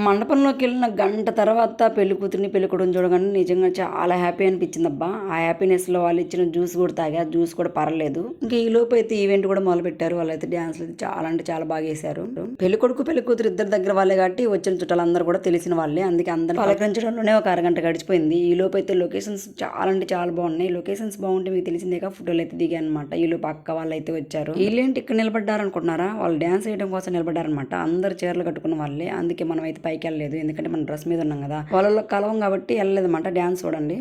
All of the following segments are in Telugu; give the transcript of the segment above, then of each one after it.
మండపంలోకి వెళ్ళిన గంట తర్వాత పెళ్లి కూతురిని పెళ్లి కొడుకుని చూడగానే నిజంగా చాలా హ్యాపీ అనిపించింది అబ్బా. ఆ హ్యాపీనెస్లో వాళ్ళు ఇచ్చిన జ్యూస్ కూడా తాగా, జ్యూస్ కూడా పర్లేదు. ఇంకా ఈ లోపు అయితే ఈవెంట్ కూడా మొదలు పెట్టారు. వాళ్ళైతే డ్యాన్స్లు అయితే చాలా అంటే చాలా బాగా వేశారు. పెళ్లి కొడుకు పెళ్లి కూతురు ఇద్దరు దగ్గర వాళ్ళే కాబట్టి వచ్చిన చుట్టాలందరూ కూడా తెలిసిన వాళ్ళే, అందుకే అందరూ పలకరించడంలోనే ఒక అరగంట గడిచిపోయింది. ఈ లోపు అయితే లొకేషన్స్ చాలా అంటే చాలా బాగున్నాయి. లొకేషన్స్ బాగుంటే మీకు తెలిసిందేగా, ఫోటోలు అయితే దిగాయి అనమాట. ఈ లోపు అక్క వాళ్ళు అయితే వచ్చారు. వీళ్ళేంటి ఇక్కడ నిలబడ్డారు అనుకుంటున్నారా? వాళ్ళు డ్యాన్స్ వేయడం కోసం నిలబడ్డారనమాట. అందరు చీరలు కట్టుకున్న వాళ్ళే, అందుకే మనం అయితే పైకి వెళ్ళలేదు, ఎందుకంటే మన డ్రెస్ మీద ఉన్నాం కదా. వాళ్ళలో కలవం కాబట్టి వెళ్ళలేదు అనమాట. డ్యాన్స్ చూడండి.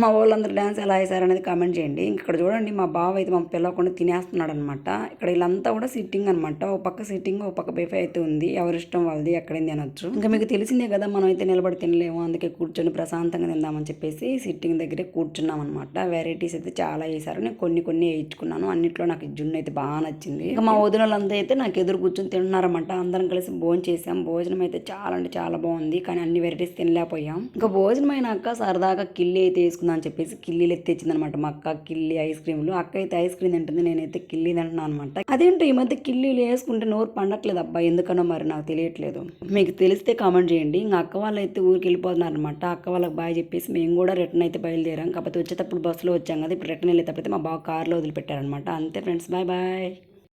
మా వాళ్ళందరూ డ్యాన్స్ ఎలా వేసారనేది కామెంట్ చేయండి. ఇక్కడ చూడండి, మా బావ అయితే మా పిల్లకుండా తినేస్తున్నాడు అనమాట. ఇక్కడ వీళ్ళంతా కూడా సిట్టింగ్ అనమాట. ఒక పక్క సిట్టింగ్, ఒక పక్క బెఫే అయితే ఉంది. ఎవరిష్టం వాళ్ళది, ఎక్కడైంది అనొచ్చు. ఇంకా మీకు తెలిసిందే కదా, మనం అయితే నిలబడి తినలేము, అందుకే కూర్చొని ప్రశాంతంగా తిందామని చెప్పేసి సిట్టింగ్ దగ్గరే కూర్చున్నాం అనమాట. వెరైటీస్ అయితే చాలా వేసారు. నేను కొన్ని వేయించుకున్నాను. అన్నిట్లో నాకు జున్ను అయితే బాగా నచ్చింది. ఇంకా మా వదిన వాళ్ళంతా అయితే నాకు ఎదురు కూర్చొని తింటున్నారన్నమాట. అందరం కలిసి భోజనం చేసాం. భోజనం అయితే చాలా అంటే చాలా బాగుంది, కానీ అన్ని వెరైటీస్ తినలేకపోయాం. ఇంకా భోజనం అయినాక సరదాగా కిల్లి అయితే వేసుకుందాం అని చెప్పేసి కిల్లీలు ఎత్తి తెచ్చిందనమాట. మా అక్క కిల్లి ఐస్ క్రీమ్లు. అక్క అయితే ఐస్ క్రీమ్ తింటుంది, నేనైతే కిల్లి తింటున్నాను అనమాట. అదేంటో ఈ మధ్య కిల్లీలు వేసుకుంటే నోరు పండట్లేదు అబ్బా, ఎందుకనో మరి నాకు తెలియట్లేదు. మీకు తెలిస్తే కామెంట్ చేయండి. ఇంకా అక్క వాళ్ళు అయితే ఊరికి వెళ్ళిపోతున్నారు అనమాట. అక్క వాళ్ళకి బాయ్ చెప్పేసి మేము కూడా రిటర్న్ అయితే బయలుదేరాం. కాకపోతే వచ్చేటప్పుడు బస్సులో వచ్చాం కదా, ఇప్పుడు రిటర్న్ వెళ్ళేటప్పుడు అయితే మా బావ కార్లో వదిలిపెట్టారనమాట. అంతే ఫ్రెండ్స్, బాయ్ బాయ్.